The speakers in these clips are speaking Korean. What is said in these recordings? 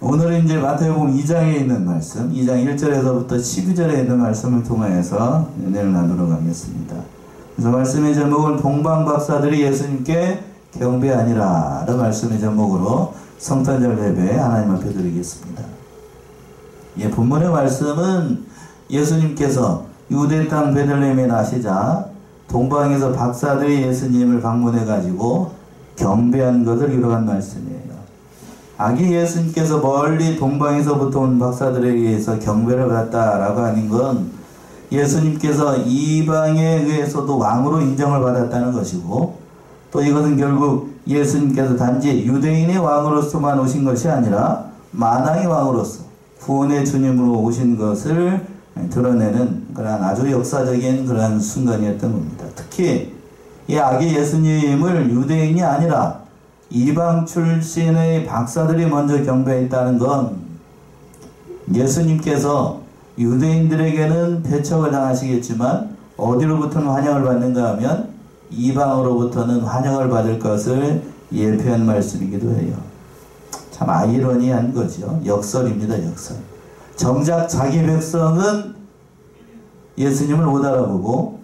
오늘은 이제 마태복음 2장에 있는 말씀, 2장 1절에서부터 12절에 있는 말씀을 통하여서 은혜를 나누러 가겠습니다. 그래서 말씀의 제목은 동방박사들이 예수님께 경배하니라 라는 말씀의 제목으로 성탄절 예배 하나님 앞에 드리겠습니다. 예, 본문의 말씀은 예수님께서 유대 땅 베들레헴에 나시자 동방에서 박사들이 예수님을 방문해 가지고 경배한 것을 기록한 말씀이에요. 아기 예수님께서 멀리 동방에서부터 온 박사들에 의해서 경배를 받았다라고 하는 건 예수님께서 이방에 의해서도 왕으로 인정을 받았다는 것이고, 또 이것은 결국 예수님께서 단지 유대인의 왕으로서만 오신 것이 아니라 만왕의 왕으로서 구원의 주님으로 오신 것을 드러내는 그러한 아주 역사적인 그러한 순간이었던 겁니다. 특히 이 아기 예수님을 유대인이 아니라 이방 출신의 박사들이 먼저 경배했다는 건 예수님께서 유대인들에게는 배척을 당하시겠지만 어디로부터는 환영을 받는가 하면 이방으로부터는 환영을 받을 것을 예표한 말씀이기도 해요. 참 아이러니한 거죠. 역설입니다. 역설. 정작 자기 백성은 예수님을 못 알아보고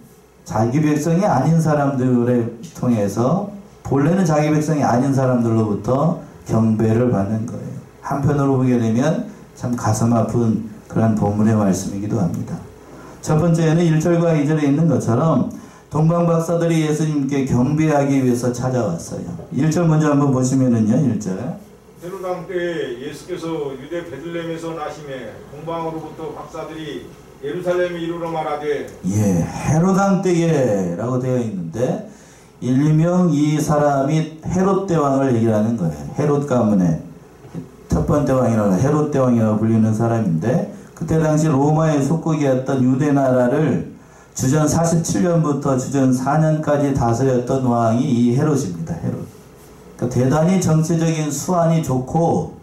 자기 백성이 아닌 사람들을 통해서 본래는 자기 백성이 아닌 사람들로부터 경배를 받는 거예요. 한편으로 보게 되면 참 가슴 아픈 그런 본문의 말씀이기도 합니다. 첫 번째는 1절과 2절에 있는 것처럼 동방박사들이 예수님께 경배하기 위해서 찾아왔어요. 1절 먼저 한번 보시면은요. 1절. 헤롯 때에 예수께서 유대 베들레헴에서 나심에 동방으로부터 박사들이 예루살렘에 이르러 말하되, 예, 헤롯 때에 라고 되어 있는데 일명 이 사람이 헤롯 대왕을 얘기하는 거예요. 헤롯 가문의 첫 번째 왕이라고 헤롯 대왕이라고 불리는 사람인데, 그때 당시 로마의 속국이었던 유대 나라를 주전 47년부터 주전 4년까지 다스렸던 왕이 이 헤롯입니다. 헤롯. 그러니까 대단히 정치적인 수완이 좋고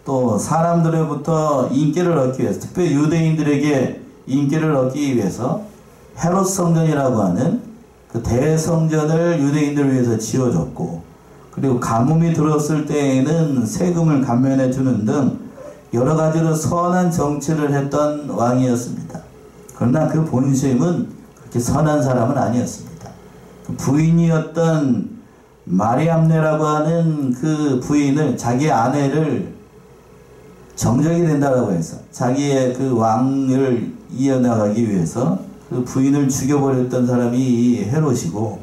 또 사람들로부터 인기를 얻기 위해서, 특별히 유대인들에게 인기를 얻기 위해서 헤롯 성전이라고 하는 그 대성전을 유대인들을 위해서 지어줬고, 그리고 가뭄이 들었을 때에는 세금을 감면해 주는 등 여러 가지로 선한 정치를 했던 왕이었습니다. 그러나 그 본심은 그렇게 선한 사람은 아니었습니다. 그 부인이었던 마리암네라고 하는 그 부인을, 자기 아내를 정적이 된다고 해서 자기의 그 왕을 이어나가기 위해서 그 부인을 죽여버렸던 사람이 이 헤롯이고,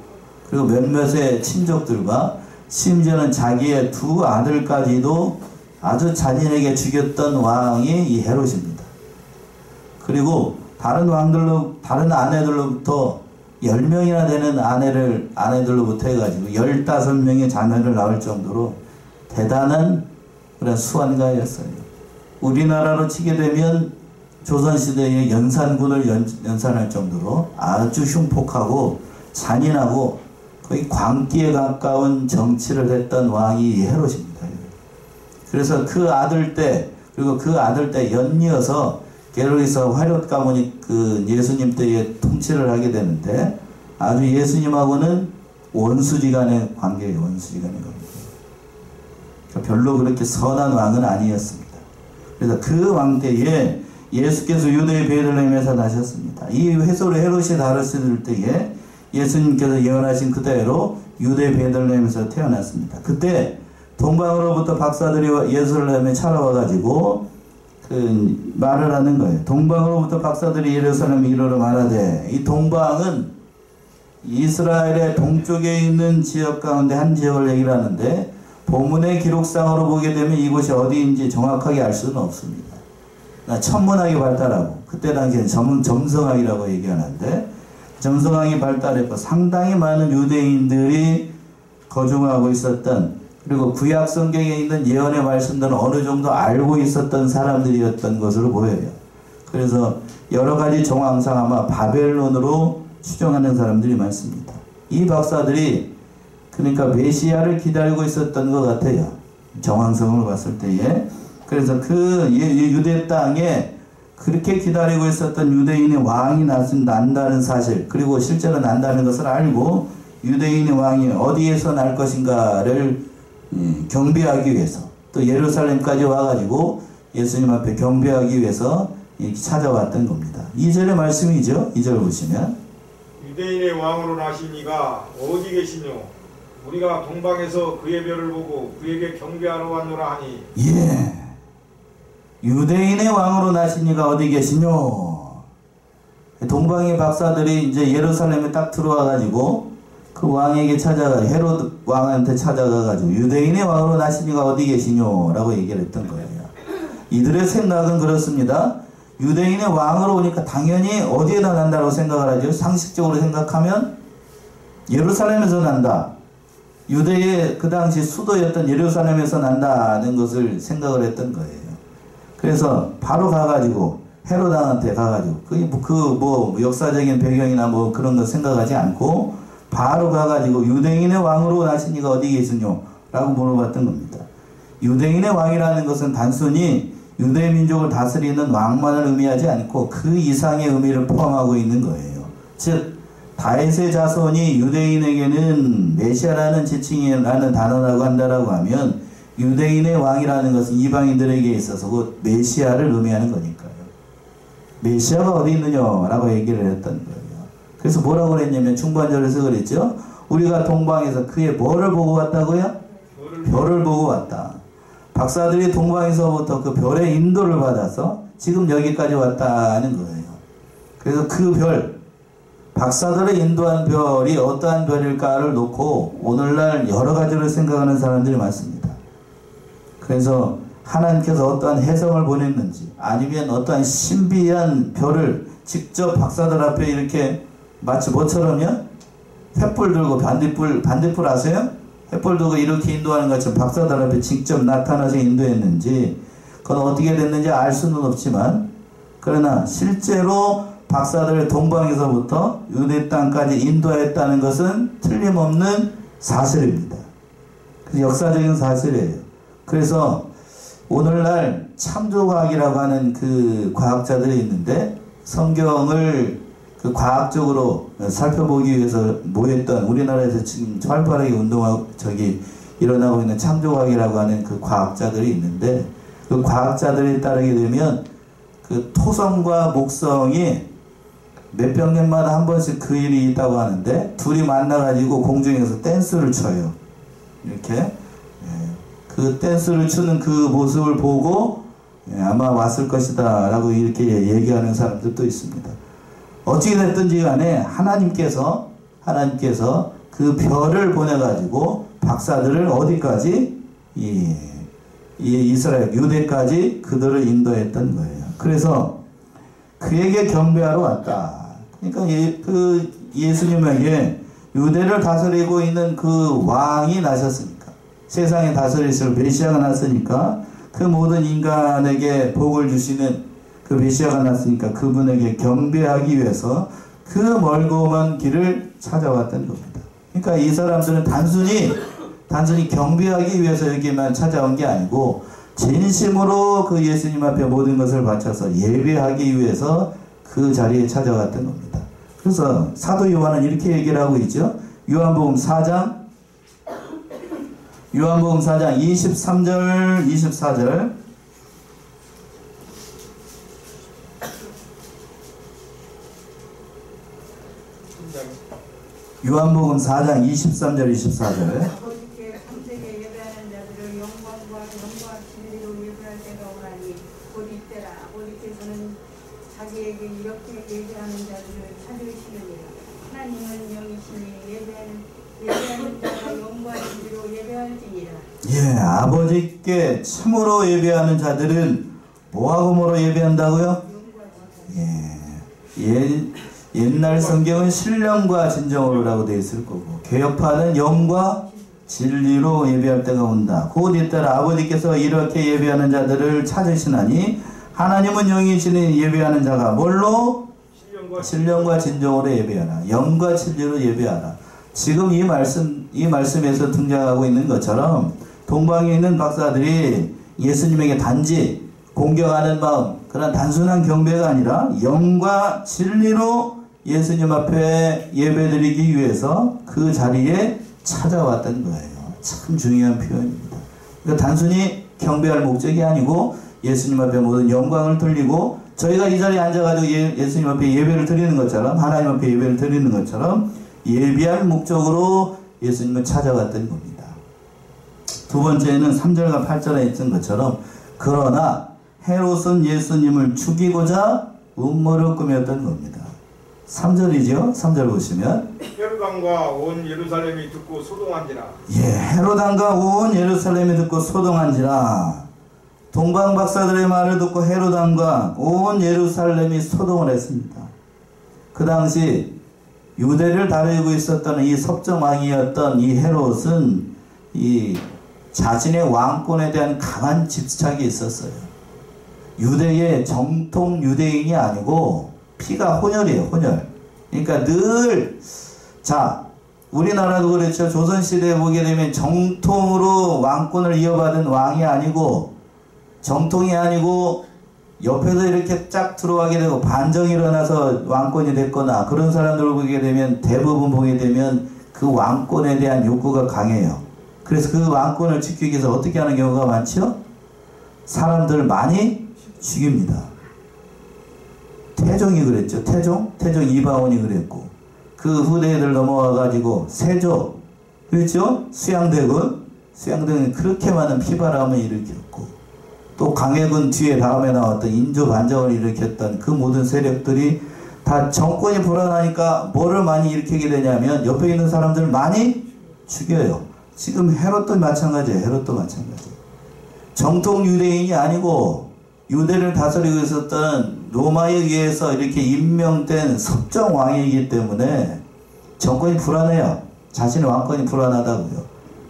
그리고 몇몇의 친족들과 심지어는 자기의 두 아들까지도 아주 잔인하게 죽였던 왕이 이 헤롯입니다. 그리고 다른 왕들로, 다른 아내들로부터 10명이나 되는 아내들로부터 해가지고 15명의 자녀를 낳을 정도로 대단한 그런 수완가였어요. 우리나라로 치게 되면 조선시대의 연산군을 연산할 정도로 아주 흉폭하고 잔인하고 거의 광기에 가까운 정치를 했던 왕이 헤롯입니다. 그래서 그 아들 때, 그리고 그 아들 때 연이어서 게르리서 헤롯 가문이 그 예수님 때에 통치를 하게 되는데, 아주 예수님하고는 원수지간의 관계예요. 원수지간의 관계. 그러니까 별로 그렇게 선한 왕은 아니었습니다. 그래서 그 왕 때에 예수께서 유대 베들레헴에서 나셨습니다. 이 회소를 헤롯이 다뤘을 때에 예수님께서 예언하신 그대로 유대 베들레헴에서 태어났습니다. 그때 동방으로부터 박사들이 예루살렘에 찾아와가지고 그 말을 하는 거예요. 동방으로부터 박사들이 예루살렘에 이르러 말하되, 이 동방은 이스라엘의 동쪽에 있는 지역 가운데 한 지역을 얘기를 하는데, 본문의 기록상으로 보게 되면 이곳이 어디인지 정확하게 알 수는 없습니다. 천문학이 발달하고, 그때 당시에 점성학이라고 얘기하는데, 점성학이 발달했고 상당히 많은 유대인들이 거주하고 있었던, 그리고 구약 성경에 있는 예언의 말씀들은 어느 정도 알고 있었던 사람들이었던 것으로 보여요. 그래서 여러 가지 정황상 아마 바벨론으로 추정하는 사람들이 많습니다. 이 박사들이 그러니까 메시아를 기다리고 있었던 것 같아요. 정황성을 봤을 때에. 그래서 그 유대 땅에 그렇게 기다리고 있었던 유대인의 왕이 난다는 사실, 그리고 실제로 난다는 것을 알고 유대인의 왕이 어디에서 날 것인가를 경배하기 위해서, 또 예루살렘까지 와가지고 예수님 앞에 경배하기 위해서 이렇게 찾아왔던 겁니다. 2절의 말씀이죠. 2절 보시면 유대인의 왕으로 나신 이가 어디 계시뇨? 우리가 동방에서 그의 별을 보고 그에게 경배하러 왔노라 하니. 예, 유대인의 왕으로 나신 이가 어디 계시뇨? 동방의 박사들이 이제 예루살렘에 딱 들어와가지고 그 왕에게 찾아가 헤롯 왕한테 찾아가가지고 유대인의 왕으로 나신 이가 어디 계시뇨? 라고 얘기를 했던 거예요. 이들의 생각은 그렇습니다. 유대인의 왕으로 오니까 당연히 어디에다 난다고 생각을 하죠. 상식적으로 생각하면 예루살렘에서 난다. 유대의 그 당시 수도였던 예루살렘에서 난다는 것을 생각을 했던 거예요. 그래서 바로 가가지고 헤롯 왕한테 가가지고 그 역사적인 배경이나 뭐 그런 거 생각하지 않고 바로 가가지고 유대인의 왕으로 나신 이가 어디 계시뇨? 라고 물어봤던 겁니다. 유대인의 왕이라는 것은 단순히 유대 민족을 다스리는 왕만을 의미하지 않고 그 이상의 의미를 포함하고 있는 거예요. 즉 다윗의 자손이 유대인에게는 메시아라는 지칭이라는 단어라고 한다라고 하면 유대인의 왕이라는 것은 이방인들에게 있어서 그 메시아를 의미하는 거니까요. 메시아가 어디 있느냐라고 얘기를 했던 거예요. 그래서 뭐라고 그랬냐면 중반절에서 그랬죠. 우리가 동방에서 그의 뭐를 보고 왔다고요? 별을 보고 왔다. 박사들이 동방에서부터 그 별의 인도를 받아서 지금 여기까지 왔다는 거예요. 그래서 그 별, 박사들의 인도한 별이 어떠한 별일까를 놓고 오늘날 여러 가지로 생각하는 사람들이 많습니다. 그래서 하나님께서 어떠한 해성을 보냈는지 아니면 어떠한 신비한 별을 직접 박사들 앞에 이렇게 마치 뭐처럼요? 횃불 들고 반딧불 아세요? 횃불 들고 이렇게 인도하는 것처럼 박사들 앞에 직접 나타나서 인도했는지 그건 어떻게 됐는지 알 수는 없지만 그러나 실제로 박사들 동방에서부터 유대 땅까지 인도했다는 것은 틀림없는 사실입니다. 역사적인 사실이에요. 그래서 오늘날 창조과학이라고 하는 그 과학자들이 있는데 성경을 그 과학적으로 살펴보기 위해서 모였던 우리나라에서 지금 활발하게 운동하고 일어나고 있는 창조과학이라고 하는 그 과학자들이 있는데 그 과학자들에 따르게 되면 그 토성과 목성이 몇백 년마다 한 번씩 그 일이 있다고 하는데 둘이 만나가지고 공중에서 댄스를 춰요. 이렇게 그 댄스를 추는 그 모습을 보고 아마 왔을 것이다 라고 이렇게 얘기하는 사람들도 있습니다. 어찌 됐든지 간에 하나님께서 그 별을 보내가지고 박사들을 어디까지? 이스라엘, 유대까지 그들을 인도했던 거예요. 그래서 그에게 경배하러 왔다. 그러니까 그 예수님에게 유대를 다스리고 있는 그 왕이 나셨으니까 세상에 다스리실 메시아가 났으니까 그 모든 인간에게 복을 주시는 그 메시아가 났으니까 그분에게 경배하기 위해서 그 멀고 먼 길을 찾아왔던 겁니다. 그러니까 이 사람들은 단순히 경배하기 위해서 여기만 찾아온 게 아니고 진심으로 그 예수님 앞에 모든 것을 바쳐서 예배하기 위해서 그 자리에 찾아왔던 겁니다. 그래서 사도 요한은 이렇게 얘기를 하고 있죠. 요한복음 4장 23절 24절 요한복음 4장 23절 24절 아버지께 참되게 예배하는 자들을 영광과 진리로 예배할 때가 오나니 곧 이때라. 아버지께서는 자기에게 이렇게 예배하는 자들을 찾으시느니라. 하나님은 영이시니 예배하는 자가 영과 진리로 예배할지니라. 예, 아버지께 참으로 예배하는 자들은 뭐하고 뭐로 예배한다고요? 옛날 성경은 신령과 진정으로라고 되어 있을 거고 개혁파는 영과 진리로 예배할 때가 온다. 곧 이때라. 아버지께서 이렇게 예배하는 자들을 찾으시나니 하나님은 영이시니 예배하는 자가 뭘로? 신령과 진정으로 예배하라. 영과 진리로 예배하라. 지금 이 말씀에서 등장하고 있는 것처럼 동방에 있는 박사들이 예수님에게 단지 공경하는 마음, 그런 단순한 경배가 아니라 영과 진리로 예수님 앞에 예배드리기 위해서 그 자리에 찾아왔던 거예요. 참 중요한 표현입니다. 그러니까 단순히 경배할 목적이 아니고 예수님 앞에 모든 영광을 돌리고 저희가 이 자리에 앉아가지고 예수님 앞에 예배를 드리는 것처럼 하나님 앞에 예배를 드리는 것처럼 예배할 목적으로 예수님을 찾아갔던 겁니다. 두 번째는 3절과 8절에 있던 것처럼 그러나 헤롯은 예수님을 죽이고자 음모를 꾸몄던 겁니다. 3절이죠. 3절 보시면 헤롯 왕과 온 예루살렘이 듣고 소동한지라. 예, 헤롯 왕과 온 예루살렘이 듣고 소동한지라. 동방박사들의 말을 듣고 헤롯 왕과 온 예루살렘이 소동을 했습니다. 그 당시 유대를 다루고 있었던 이 섭정왕이었던 이 헤롯은 이 자신의 왕권에 대한 강한 집착이 있었어요. 유대의 정통 유대인이 아니고 피가 혼혈이에요. 혼혈. 그러니까 늘 우리나라도 그렇죠. 조선시대에 보게 되면 정통으로 왕권을 이어받은 왕이 아니고 정통이 아니고 옆에서 이렇게 쫙 들어가게 되고 반정이 일어나서 왕권이 됐거나 그런 사람들을 보게 되면 대부분 보게 되면 그 왕권에 대한 욕구가 강해요. 그래서 그 왕권을 지키기 위해서 어떻게 하는 경우가 많죠? 사람들 많이 죽입니다. 태종이 그랬죠. 태종 이방원이 그랬고 그 후대들 넘어와가지고 세조 그렇죠? 수양대군이 그렇게 많은 피바람을 일으켰고 또 강해군 뒤에 다음에 나왔던 인조 반정을 일으켰던 그 모든 세력들이 다 정권이 불안하니까 뭐를 많이 일으키게 되냐면 옆에 있는 사람들 많이 죽여요. 지금 헤롯도 마찬가지예요. 헤롯도 마찬가지. 정통 유대인이 아니고 유대를 다스리고 있었던 로마에 의해서 이렇게 임명된 섭정왕이기 때문에 정권이 불안해요. 자신의 왕권이 불안하다고요.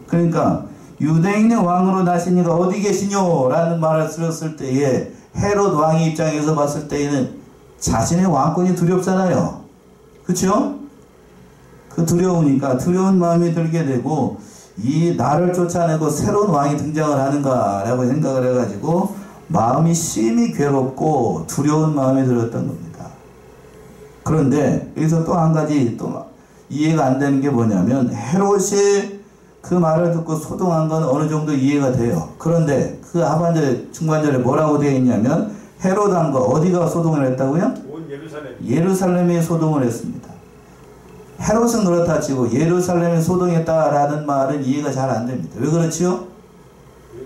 그러니까 유대인의 왕으로 나신 이가 어디 계시뇨? 라는 말을 들었을 때에 헤롯 왕의 입장에서 봤을 때에는 자신의 왕권이 두렵잖아요. 그쵸? 그 두려우니까 두려운 마음이 들게 되고 이 나를 쫓아내고 새로운 왕이 등장을 하는가 라고 생각을 해가지고 마음이 심히 괴롭고 두려운 마음이 들었던 겁니다. 그런데 여기서 또 한 가지 또 이해가 안 되는 게 뭐냐면 헤롯이 그 말을 듣고 소동한 건 어느 정도 이해가 돼요. 그런데 그 하반절 중반절에 뭐라고 되어 있냐면 헤롯 왕과 어디가 소동을 했다고요? 온 예루살렘. 예루살렘이 소동을 했습니다. 헤롯은 그렇다 치고 예루살렘이 소동했다라는 말은 이해가 잘 안 됩니다. 왜 그렇지요?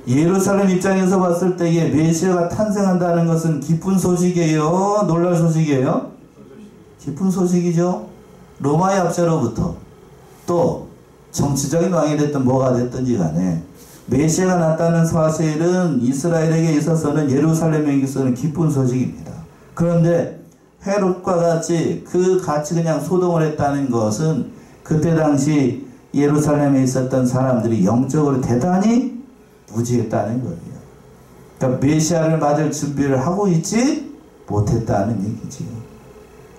예루살렘 입장에서 봤을 때에 메시아가 탄생한다는 것은 기쁜 소식이에요? 놀랄 소식이에요? 기쁜 소식이죠. 로마의 압제로부터 또 정치적인 왕이 됐든 뭐가 됐든지 간에 메시아가 났다는 사실은 이스라엘에게 있어서는 예루살렘에게 있어서는 기쁜 소식입니다. 그런데 헤롯과 같이 같이 그냥 소동을 했다는 것은 그때 당시 예루살렘에 있었던 사람들이 영적으로 대단히 무지했다는 거예요. 그러니까 메시아를 맞을 준비를 하고 있지 못했다는 얘기지요.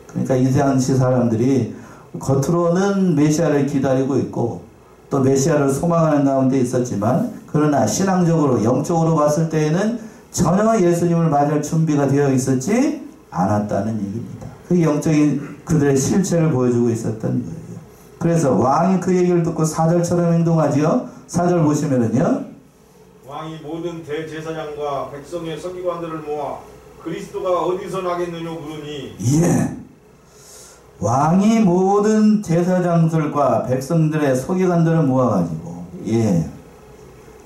그러니까 이 당시 사람들이 겉으로는 메시아를 기다리고 있고 또 메시아를 소망하는 가운데 있었지만 그러나 신앙적으로 영적으로 봤을 때에는 전혀 예수님을 맞을 준비가 되어 있었지 않았다는 얘기입니다. 그 영적인 그들의 실체를 보여주고 있었던 거예요. 그래서 왕이 그 얘기를 듣고 4절처럼 행동하지요. 4절 보시면은요. 왕이 모든 대제사장과 백성의 서기관들을 모아 그리스도가 어디서 나겠느냐 물으니 예. 왕이 모든 제사장들과 백성들의 서기관들을 모아가지고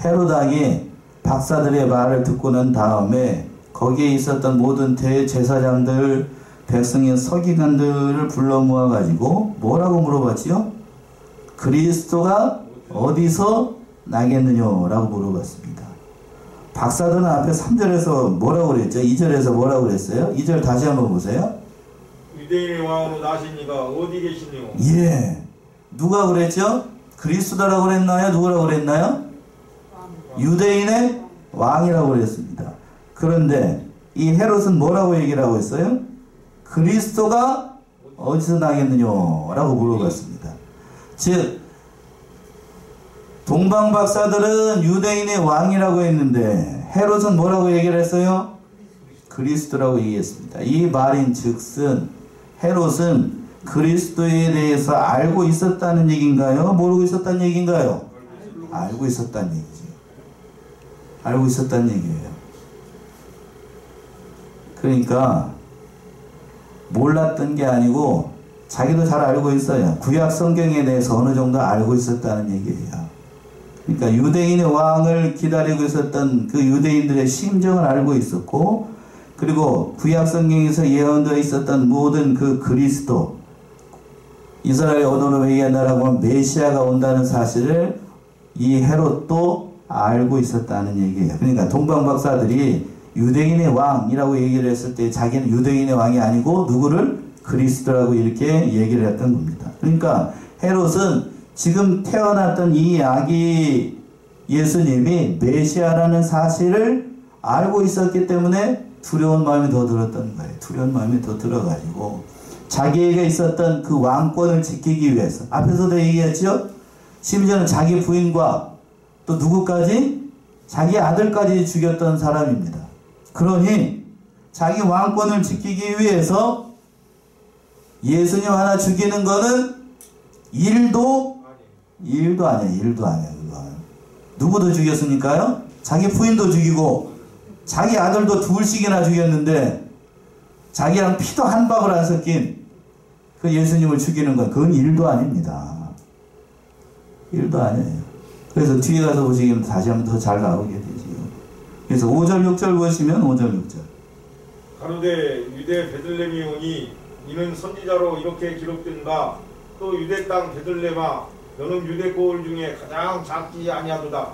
헤롯 왕이 박사들의 말을 듣고 난 다음에 거기에 있었던 모든 대제사장들 백성의 서기관들을 불러 모아가지고 뭐라고 물어봤지요? 그리스도가 어디서 나겠느냐라고 물어봤습니다. 박사들은 앞에 3절에서 뭐라고 그랬죠? 2절에서 뭐라고 그랬어요? 2절 다시 한번 보세요. 유대인의 왕으로 나신 이가 어디 계시뇨? 예. 누가 그랬죠? 그리스도라고 그랬나요? 누구라고 그랬나요? 유대인의 왕이라고 그랬습니다. 그런데 이 헤롯은 뭐라고 얘기를 하고 있어요? 그리스도가 어디서 나겠느냐라고 물어봤습니다. 즉 동방박사들은 유대인의 왕이라고 했는데 헤롯은 뭐라고 얘기를 했어요? 그리스도라고 얘기했습니다. 이 말인 즉슨 헤롯은 그리스도에 대해서 알고 있었다는 얘기인가요? 모르고 있었다는 얘기인가요? 알고 있었다는 얘기죠. 알고 있었다는 얘기예요. 그러니까 몰랐던 게 아니고 자기도 잘 알고 있어요. 구약 성경에 대해서 어느 정도 알고 있었다는 얘기예요. 그러니까 유대인의 왕을 기다리고 있었던 그 유대인들의 심정을 알고 있었고, 그리고 구약 성경에서 예언되어 있었던 모든 그 그리스도, 이스라엘 언어로 얘기한다라고 하면 메시아가 온다는 사실을 이 헤롯도 알고 있었다는 얘기예요. 그러니까 동방박사들이 유대인의 왕이라고 얘기를 했을 때 자기는 유대인의 왕이 아니고 누구를? 그리스도라고 이렇게 얘기를 했던 겁니다. 그러니까 헤롯은 지금 태어났던 이 아기 예수님이 메시아라는 사실을 알고 있었기 때문에 두려운 마음이 더 들었던 거예요. 두려운 마음이 더 들어가지고 자기에게 있었던 그 왕권을 지키기 위해서, 앞에서도 얘기했죠. 심지어는 자기 부인과 또 누구까지? 자기 아들까지 죽였던 사람입니다. 그러니 자기 왕권을 지키기 위해서 예수님 하나 죽이는 거는 일도 아니에요. 누구도 죽였으니까요. 자기 부인도 죽이고 자기 아들도 둘씩이나 죽였는데 자기랑 피도 한 방울 안 섞인 그 예수님을 죽이는 건 그건 일도 아닙니다. 일도 아니에요. 그래서 뒤에 가서 보시면 다시 한번 더 잘 나오게 되지요. 그래서 5절 6절 보시면 5절 6절. 가로되 유대 베들레헴이 오니 이는 선지자로 이렇게 기록된다. 또 유대 땅 베들레헴아 너는 유대 고을 중에 가장 작지 아니하도다.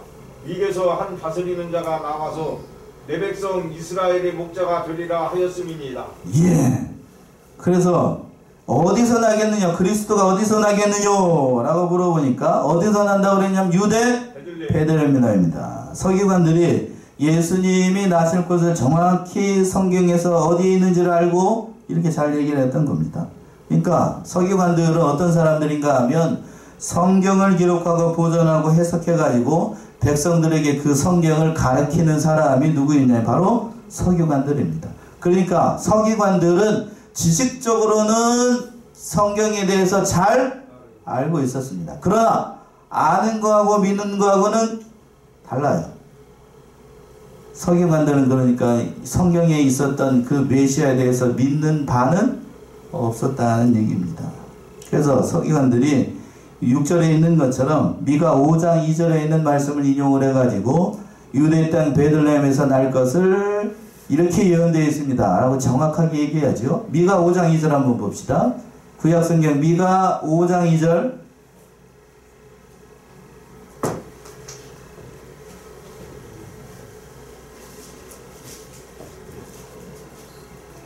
위에서 한 다스리는 자가 나와서 내 백성 이스라엘의 목자가 되리라 하였음이니이다. 예. 그래서 어디서 나겠느냐? 그리스도가 어디서 나겠느냐? 라고 물어보니까 어디서 난다고 그랬냐면 유대 베들레헴입니다. 서기관들이 예수님이 나실 곳을 정확히 성경에서 어디에 있는지를 알고 이렇게 잘 얘기를 했던 겁니다. 그러니까 서기관들은 어떤 사람들인가 하면 성경을 기록하고 보존하고 해석해가지고 백성들에게 그 성경을 가르치는 사람이 누구있냐? 바로 서기관들입니다. 그러니까 서기관들은 지식적으로는 성경에 대해서 잘 알고 있었습니다. 그러나 아는 거하고 믿는 거하고는 달라요. 서기관들은 그러니까 성경에 있었던 그 메시아에 대해서 믿는 바는 없었다는 얘기입니다. 그래서 서기관들이 6절에 있는 것처럼 미가 5장 2절에 있는 말씀을 인용을 해가지고 유대 땅 베들레헴에서 날 것을 이렇게 예언되어 있습니다 라고 정확하게 얘기하죠. 미가 5장 2절 한번 봅시다. 구약성경 미가 5장 2절.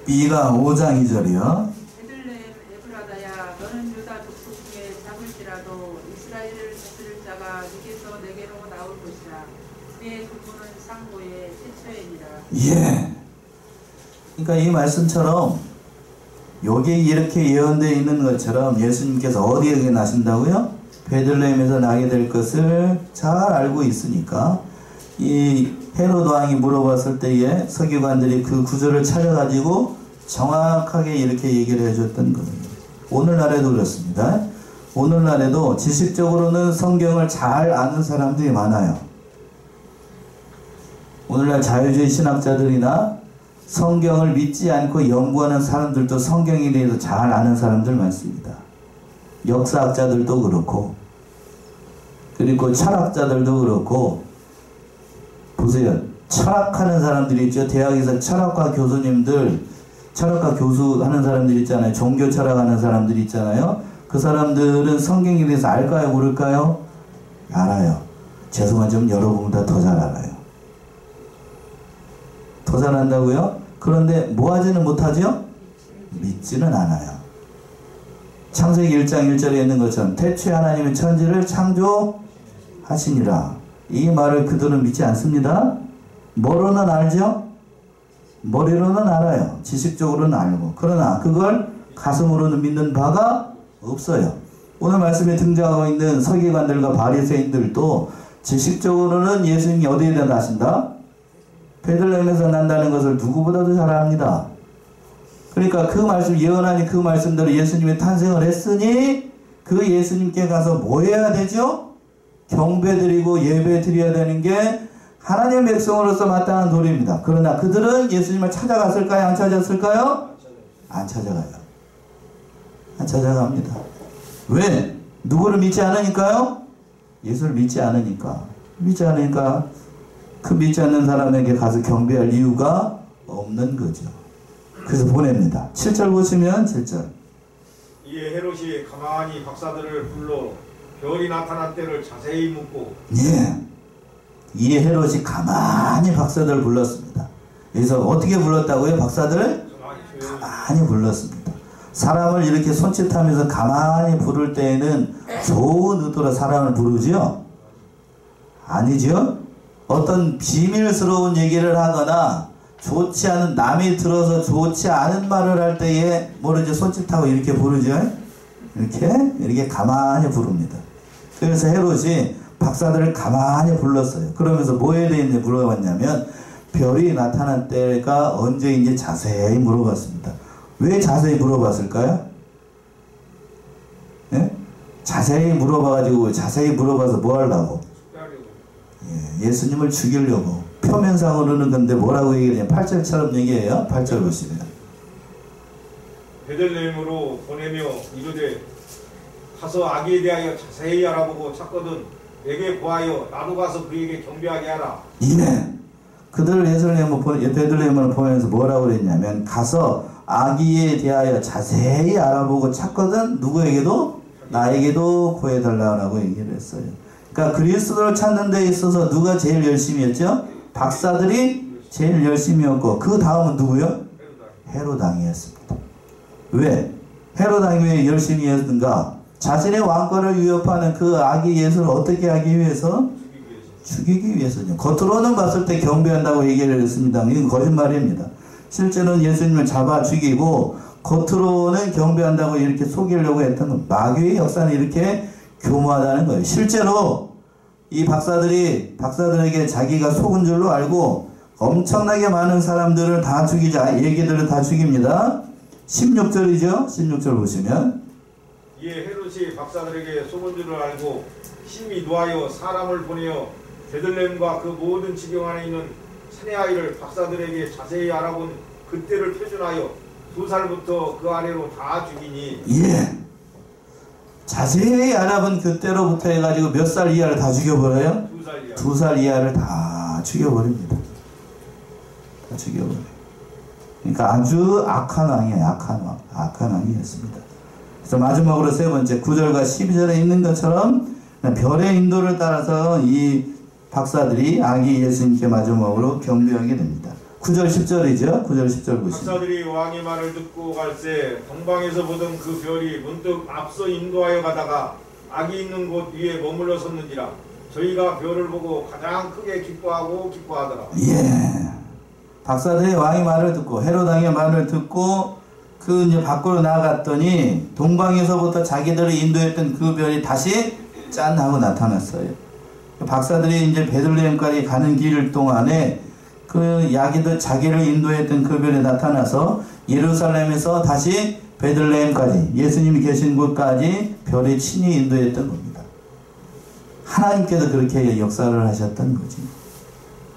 미가 5장 2절이요. 베들레헴 에브라다야 너는 유다 족속 중에 작을지라도 이스라엘을 다스릴 자가 네게서 내게로 나올 것이라. 내 부부는 상고의 최초이니라. 예. 그러니까 이 말씀처럼 여기에 이렇게 예언되어 있는 것처럼 예수님께서 어디에 나신다고요? 베들레헴에서 나게 될 것을 잘 알고 있으니까 이 헤롯 왕이 물어봤을 때에 서기관들이 그 구절을 찾아가지고 정확하게 이렇게 얘기를 해줬던 거예요. 오늘날에도 그렇습니다. 오늘날에도 지식적으로는 성경을 잘 아는 사람들이 많아요. 오늘날 자유주의 신학자들이나 성경을 믿지 않고 연구하는 사람들도 성경에 대해서 잘 아는 사람들 많습니다. 역사학자들도 그렇고, 그리고 철학자들도 그렇고. 보세요. 철학하는 사람들이 있죠. 대학에서 철학과 교수님들, 철학과 교수 하는 사람들 있잖아요. 종교 철학하는 사람들 있잖아요. 그 사람들은 성경에 대해서 알까요? 모를까요? 알아요. 죄송하지만 여러분보다 더 잘 알아요. 더 잘한다고요? 그런데 뭐 하지는 못하죠? 믿지는 않아요. 창세기 1장 1절에 있는 것처럼 태초에 하나님은 천지를 창조하시니라. 이 말을 그들은 믿지 않습니다. 뭐로는 알죠? 머리로는 알아요. 지식적으로는 알고. 그러나 그걸 가슴으로는 믿는 바가 없어요. 오늘 말씀에 등장하고 있는 서기관들과 바리새인들도 지식적으로는 예수님이 어디에다 나신다? 베들레헴에서 난다는 것을 누구보다도 잘 압니다. 그러니까 그 말씀, 예언하니 그 말씀대로 예수님이 탄생을 했으니 그 예수님께 가서 뭐 해야 되죠? 경배드리고 예배 드려야 되는 게 하나님의 백성으로서 마땅한 도리입니다. 그러나 그들은 예수님을 찾아갔을까요? 안 찾았을까요? 안 찾아가요. 안 찾아갑니다. 왜? 누구를 믿지 않으니까요? 예수를 믿지 않으니까. 믿지 않으니까 그 믿지 않는 사람에게 가서 경배할 이유가 없는 거죠. 그래서 보냅니다. 7절 보시면 7절. 이에 헤롯이 가만히 박사들을 불러 별이 나타난 때를 자세히 묻고. 예. 이에 헤롯이 가만히 박사들을 불렀습니다. 그래서 어떻게 불렀다고요? 박사들을? 가만히 불렀습니다. 사람을 이렇게 손짓하면서 가만히 부를 때에는 좋은 의도로 사람을 부르지요? 아니죠? 어떤 비밀스러운 얘기를 하거나 좋지 않은, 남이 들어서 좋지 않은 말을 할 때에 모르죠? 손짓하고 이렇게 부르죠? 이렇게 가만히 부릅니다. 그래서 헤롯이 박사들을 가만히 불렀어요. 그러면서 뭐에 대해 물어봤냐면 별이 나타난 때가 언제인지 자세히 물어봤습니다. 왜 자세히 물어봤을까요? 예? 자세히 물어봐가지고 자세히 물어봐서 뭐 하려고? 예, 예수님을 죽이려고. 표면상으로는 근데 뭐라고 얘기해요? 8절처럼 얘기해요. 8절 보시면. 베들레헴으로 보내며 이르되 가서 아기에 대하여 자세히 알아보고 찾거든 내게 보하여 나도 가서 그에게 경배하게 하라. 예. 그들을 베들레헴으로 보내면서 뭐라고 그랬냐면 가서 아기에 대하여 자세히 알아보고 찾거든 누구에게도? 나에게도 구해달라고 얘기를 했어요. 그러니까 그리스도를 찾는 데 있어서 누가 제일 열심히 했죠? 박사들이 제일 열심히 했고 그 다음은 누구요? 헤롯왕이었습니다. 왜? 헤롯왕이 왜 열심히 했는가? 자신의 왕권을 위협하는 그 아기 예수를 어떻게 하기 위해서? 죽이기 위해서죠. 겉으로는 봤을 때 경배한다고 얘기를 했습니다. 이건 거짓말입니다. 실제는 예수님을 잡아 죽이고 겉으로는 경배한다고 이렇게 속이려고 했던 건 마귀의 역사는 이렇게 교모하다는 거예요. 실제로 이 박사들에게 자기가 속은 줄로 알고 엄청나게 많은 사람들을 다 죽이자, 얘기들을 다 죽입니다. 16절이죠. 16절 보시면 이에 헤롯이 박사들에게 속은 줄을 알고 심히 노하여 사람을 보내어 베들레헴과 그 모든 지경 안에 있는 사내 아이를 박사들에게 자세히 알아본 그때를 표준하여 2살부터 그 아래로 다 죽이니. 예. 자세히 알아본 그때로부터 해가지고 몇 살 이하를 다 죽여버려요? 2살 이하. 2살 이하를 다 죽여버립니다. 다 죽여버려요. 그러니까 아주 악한 왕이에요. 악한 왕이었습니다. 그래서 마지막으로 세 번째 9절과 12절에 있는 것처럼 별의 인도를 따라서 이 박사들이 아기 예수님께 마지막으로 경배하게 됩니다. 9절 10절이죠. 9절 10절 보시면 박사들이 왕의 말을 듣고 갈새 동방에서 보던 그 별이 문득 앞서 인도하여 가다가 아기 있는 곳 위에 머물러 섰는지라 저희가 별을 보고 가장 크게 기뻐하더라. 예. 박사들이 왕의 말을 듣고 헤롯 왕의 말을 듣고 그 이제 밖으로 나아갔더니 동방에서부터 자기들을 인도했던 그 별이 다시 짠 하고 나타났어요. 박사들이 이제 베들레헴까지 가는 길 동안에 그 야기들 자기를 인도했던 그 별이 나타나서 예루살렘에서 다시 베들레헴까지 예수님이 계신 곳까지 별이 친히 인도했던 겁니다. 하나님께서 그렇게 역사를 하셨던 거지.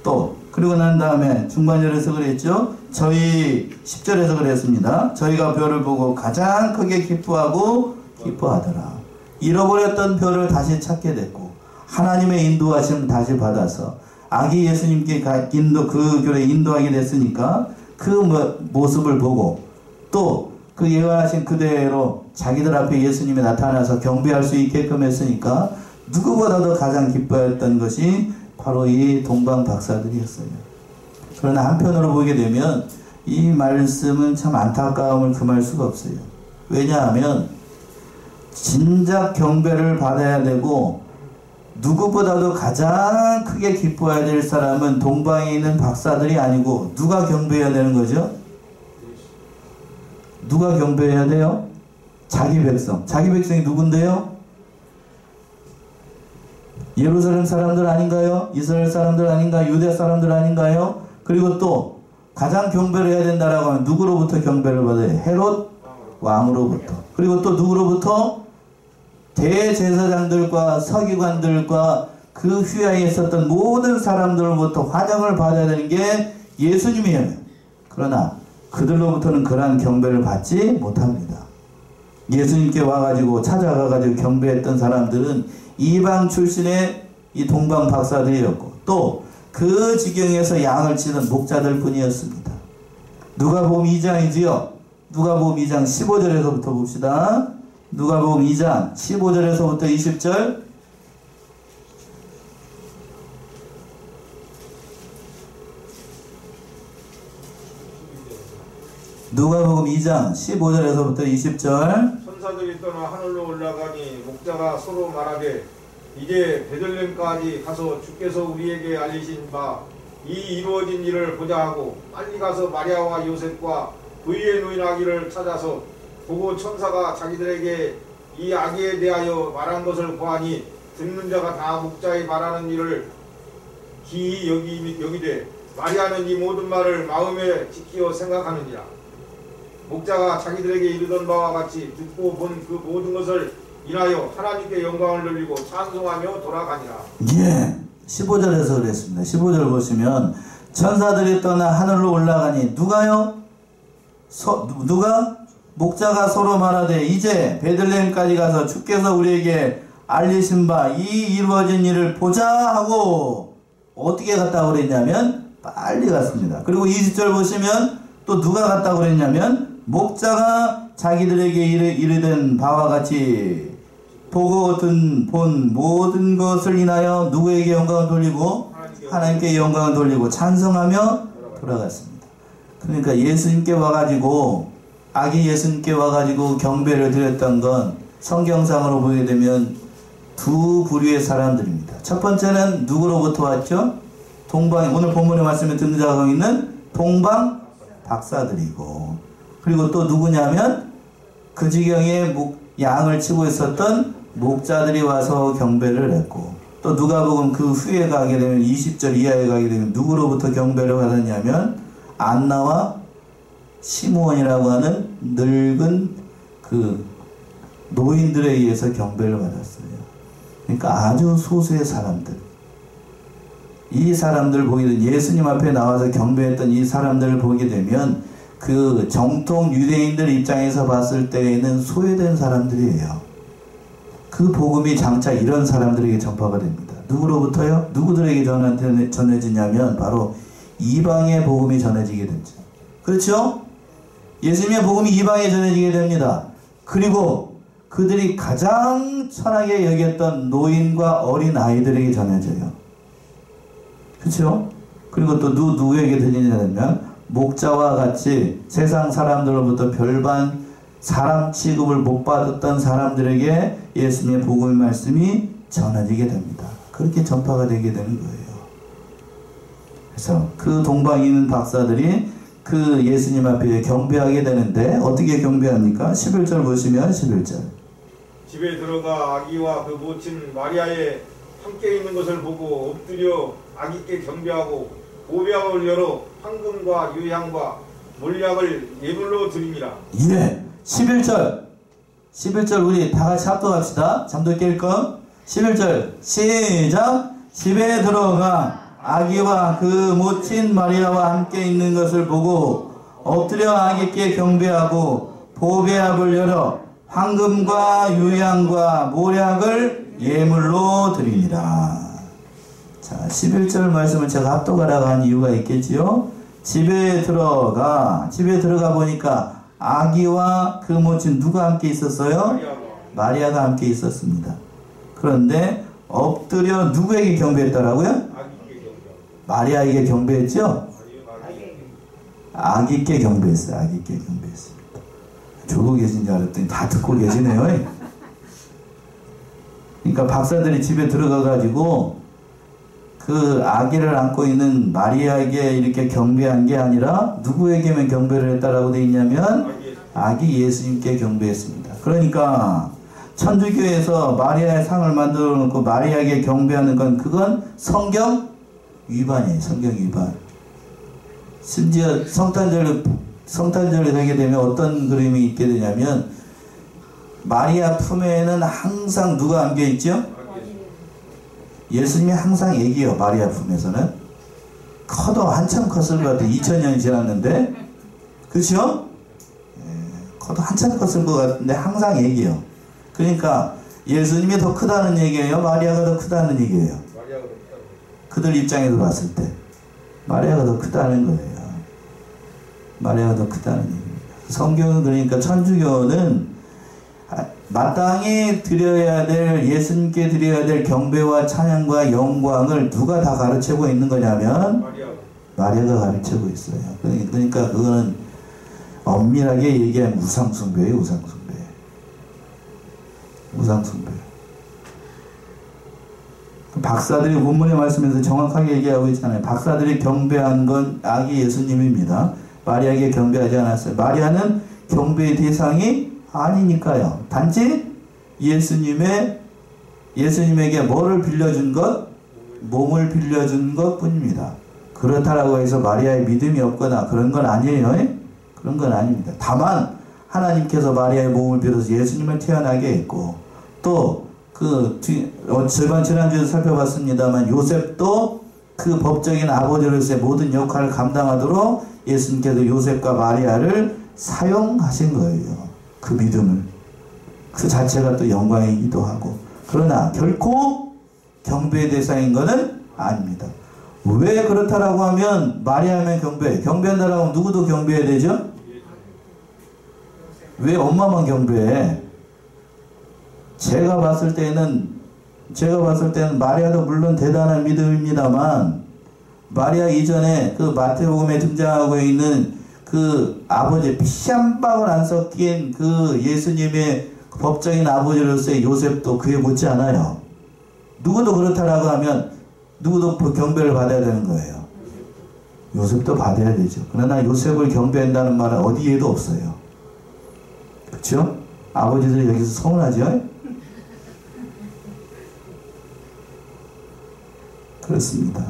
또 그리고 난 다음에 중반절에서 그랬죠. 저희 10절에서 그랬습니다. 저희가 별을 보고 가장 크게 기뻐하더라. 잃어버렸던 별을 다시 찾게 됐고 하나님의 인도하심을 다시 받아서 아기 예수님께 그 교회에 인도하게 됐으니까 그 모습을 보고 또 그 예언하신 그대로 자기들 앞에 예수님이 나타나서 경배할 수 있게끔 했으니까 누구보다도 가장 기뻐했던 것이 바로 이 동방 박사들이었어요. 그러나 한편으로 보게 되면 이 말씀은 참 안타까움을 금할 수가 없어요. 왜냐하면 진작 경배를 받아야 되고 누구보다도 가장 크게 기뻐해야 될 사람은 동방에 있는 박사들이 아니고 누가 경배해야 되는 거죠? 누가 경배해야 돼요? 자기 백성. 자기 백성이 누군데요? 예루살렘 사람들 아닌가요? 이스라엘 사람들 아닌가요? 유대 사람들 아닌가요? 그리고 또 가장 경배를 해야 된다라고 하면 누구로부터 경배를 받아요? 헤롯 왕으로부터. 그리고 또 누구로부터? 대제사장들과 서기관들과 그 휘하에 있었던 모든 사람들로부터 환영을 받아야 되는 게 예수님이에요. 그러나 그들로부터는 그러한 경배를 받지 못합니다. 예수님께 와가지고 찾아가가지고 경배했던 사람들은 이방 출신의 이 동방 박사들이었고 또 그 지경에서 양을 치는 목자들 뿐이었습니다. 누가복음 2장이지요. 누가복음 2장 15절에서부터 봅시다. 누가복음 2장 15절에서부터 20절. 누가복음 2장 15절에서부터 20절. 천사들이 떠나 하늘로 올라가니 목자가 서로 말하되 이제 베들레헴까지 가서 주께서 우리에게 알리신 바 이 이루어진 일을 보자 하고 빨리 가서 마리아와 요셉과 그 위에 누인 아기를 찾아서 보고 천사가 자기들에게 이 아기에 대하여 말한 것을 보아니 듣는 자가 다 목자의 말하는 일을 기이 여기되 마리아는 이 모든 말을 마음에 지키어 생각하느니라. 목자가 자기들에게 이르던 바와 같이 듣고 본 그 모든 것을 인하여 하나님께 영광을 돌리고 찬송하며 돌아가니라. 예, 15절에서 그랬습니다. 15절 보시면 천사들이 떠나 하늘로 올라가니 누가요? 누가? 목자가 서로 말하되 이제 베들레헴까지 가서 주께서 우리에게 알리신 바 이 이루어진 일을 보자 하고 어떻게 갔다고 그랬냐면 빨리 갔습니다. 그리고 20절 보시면 또 누가 갔다고 그랬냐면 목자가 자기들에게 이르던 바와 같이 보고 본 모든 것을 인하여 누구에게 영광을 돌리고 하나님께 영광을 돌리고 찬송하며 돌아갔습니다. 그러니까 예수님께 와가지고 아기 예수님께 와가지고 경배를 드렸던 건 성경상으로 보게 되면 두 부류의 사람들입니다. 첫 번째는 누구로부터 왔죠? 오늘 본문의 말씀에 등장하고 있는 동방 박사들이고, 그리고 또 누구냐면 그 지경에 양을 치고 있었던 목자들이 와서 경배를 했고, 또 누가복음 그 후에 가게 되면 20절 이하에 가게 되면 누구로부터 경배를 받았냐면 안나와 시므온이라고 하는 늙은 그 노인들에 의해서 경배를 받았어요. 그러니까 아주 소수의 사람들, 이 사람들 보게 되면 예수님 앞에 나와서 경배했던 이 사람들을 보게 되면 그 정통 유대인들 입장에서 봤을 때에는 소외된 사람들이에요. 그 복음이 장차 이런 사람들에게 전파가 됩니다. 누구로부터요? 누구들에게 전해지냐면 바로 이방의 복음이 전해지게 되죠. 그렇죠? 예수님의 복음이 이방에 전해지게 됩니다. 그리고 그들이 가장 천하게 여겼던 노인과 어린 아이들에게 전해져요. 그렇죠? 그리고 또 누구에게 들리냐면 목자와 같이 세상 사람들로부터 별반 사람 취급을 못 받았던 사람들에게 예수님의 복음의 말씀이 전해지게 됩니다. 그렇게 전파가 되게 되는 거예요. 그래서 그 동방에 있는 박사들이 그 예수님 앞에 경배하게 되는데 어떻게 경배합니까? 11절 보시면 11절. 집에 들어가 아기와 그 모친 마리아에 함께 있는 것을 보고 엎드려 아기께 경배하고 보배함을 열어 황금과 유향과 몰약을 예물로 드립니다. 예, 11절 우리 다 같이 합독합시다. 잠도 깰 거. 11절 시작. 집에 들어가 아기와 그 모친 마리아와 함께 있는 것을 보고 엎드려 아기께 경배하고 보배압을 열어 황금과 유향과 모략을 예물로 드립니다. 자, 11절 말씀을 제가 합독하라고 한 이유가 있겠지요. 집에 들어가 보니까 아기와 그 모친 누가 함께 있었어요? 마리아가 함께 있었습니다. 그런데 엎드려 누구에게 경배했더라고요? 마리아에게 경배했죠? 아기께 경배했어요. 아기께 경배했습니다. 졸고 계신 줄 알았더니 다 듣고 계시네요. 그러니까 박사들이 집에 들어가가지고 그 아기를 안고 있는 마리아에게 이렇게 경배한 게 아니라 누구에게만 경배를 했다라고 되어 있냐면 아기 예수님께 경배했습니다. 그러니까 천주교에서 마리아의 상을 만들어 놓고 마리아에게 경배하는 건 그건 성경 위반이에요. 성경 위반. 심지어 성탄절이 되게 되면 어떤 그림이 있게 되냐면 마리아 품에는 항상 누가 안겨있죠? 예수님이 항상 얘기해요. 마리아 품에서는. 커도 한참 컸을 것 같아. 2000년이 지났는데. 그렇죠? 커도 한참 컸을 것 같은데 항상 얘기해요. 그러니까 예수님이 더 크다는 얘기예요? 마리아가 더 크다는 얘기예요? 그들 입장에서 봤을 때 마리아가 더 크다는 거예요. 마리아가 더 크다는 얘기입니다. 성경은 그러니까 천주교는 마땅히 드려야 될, 예수님께 드려야 될 경배와 찬양과 영광을 누가 다 가르치고 있는 거냐면 마리아가 가르치고 있어요. 그러니까 그거는 엄밀하게 얘기하면 우상숭배예요. 우상숭배. 우상숭배. 박사들이 본문의 말씀에서 정확하게 얘기하고 있잖아요. 박사들이 경배한 건 아기 예수님입니다. 마리아에게 경배하지 않았어요. 마리아는 경배의 대상이 아니니까요. 단지 예수님에게 뭐를 빌려준 것? 몸을 빌려준 것 뿐입니다. 그렇다라고 해서 마리아의 믿음이 없거나 그런 건 아니에요. 그런 건 아닙니다. 다만 하나님께서 마리아의 몸을 빌어서 예수님을 태어나게 했고, 또 지난주에 살펴봤습니다만 요셉도 그 법적인 아버지로서의 모든 역할을 감당하도록 예수님께서 요셉과 마리아를 사용하신 거예요. 그 믿음을. 그 자체가 또 영광이기도 하고. 그러나 결코 경배의 대상인 것은 아닙니다. 왜 그렇다라고 하면 마리아면 경배한다라고 하면 누구도 경배해야 되죠? 왜 엄마만 경배해? 제가 봤을 때는 마리아도 물론 대단한 믿음입니다만, 마리아 이전에 그 마태복음에 등장하고 있는 그 아버지 피 한 방울 안 섞인 그 예수님의 법적인 아버지로서의 요셉도 그에 못지 않아요. 누구도 그렇다라고 하면 누구도 경배를 받아야 되는 거예요. 요셉도 받아야 되죠. 그러나 요셉을 경배한다는 말은 어디에도 없어요. 그렇죠? 아버지들이 여기서 서운하죠? 그렇습니다.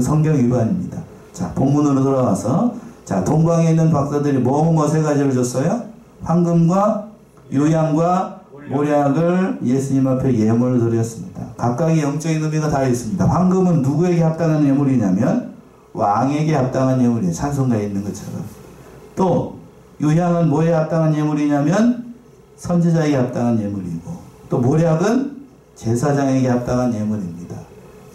성경 위반입니다. 자, 본문으로 돌아와서, 자, 동방에 있는 박사들이 뭐뭐 세 가지를 줬어요? 황금과 유향과 모략을 예수님 앞에 예물을 드렸습니다. 각각의 영적인 의미가 다 있습니다. 황금은 누구에게 합당한 예물이냐면 왕에게 합당한 예물이에요. 찬송가에 있는 것처럼. 또 유향은 뭐에 합당한 예물이냐면 선지자에게 합당한 예물이고, 또 모략은 제사장에게 합당한 예물입니다.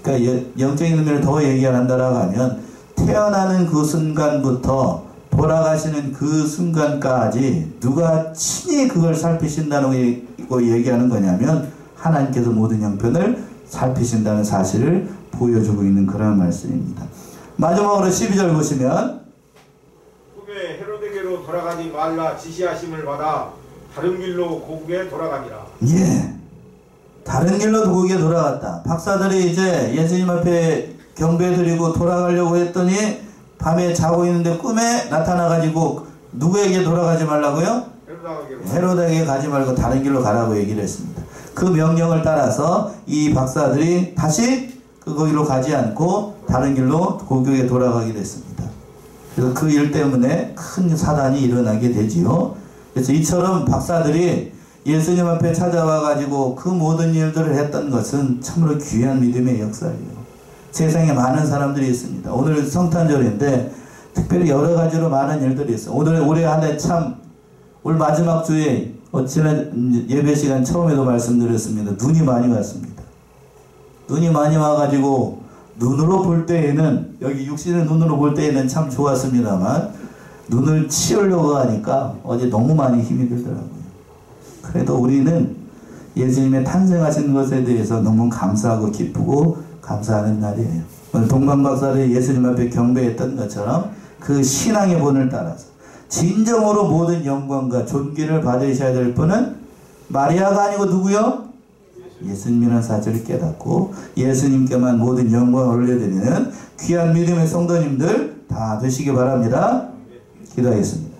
그러니까 영적인 의미를 더 얘기한다라고 하면 태어나는 그 순간부터 돌아가시는 그 순간까지 누가 친히 그걸 살피신다는 거 얘기하는 거냐면 하나님께서 모든 형편을 살피신다는 사실을 보여주고 있는 그런 말씀입니다. 마지막으로 12절 보시면, 후에 헤로데게로 돌아가지 말라 지시하심을 받아 다른 길로 고국에 돌아가니라. 예, 다른 길로 고국에 돌아갔다. 박사들이 이제 예수님 앞에 경배드리고 돌아가려고 했더니 밤에 자고 있는데 꿈에 나타나가지고 누구에게 돌아가지 말라고요? 헤로데에게 가지 말고 다른 길로 가라고 얘기를 했습니다. 그 명령을 따라서 이 박사들이 다시 거기로 가지 않고 다른 길로 고국에 돌아가게 됐습니다. 그래서 그 일 때문에 큰 사단이 일어나게 되지요. 그래서 이처럼 박사들이 예수님 앞에 찾아와가지고 그 모든 일들을 했던 것은 참으로 귀한 믿음의 역사예요. 세상에 많은 사람들이 있습니다. 오늘 성탄절인데 특별히 여러 가지로 많은 일들이 있어요. 올해 한 해 참, 올 마지막 주에 지난 예배 시간 처음에도 말씀드렸습니다. 눈이 많이 왔습니다. 눈이 많이 와가지고 눈으로 볼 때에는, 여기 육신의 눈으로 볼 때에는 참 좋았습니다만 눈을 치우려고 하니까 어제 너무 많이 힘이 들더라고요. 그래도 우리는 예수님의 탄생하신 것에 대해서 너무 감사하고 기쁘고 감사하는 날이에요. 오늘 동방박사들이 예수님 앞에 경배했던 것처럼 그 신앙의 본을 따라서 진정으로 모든 영광과 존귀를 받으셔야 될 분은 마리아가 아니고 누구요? 예수님이라는 사실을 깨닫고 예수님께만 모든 영광을 올려드리는 귀한 믿음의 성도님들 다 되시기 바랍니다. 기도하겠습니다.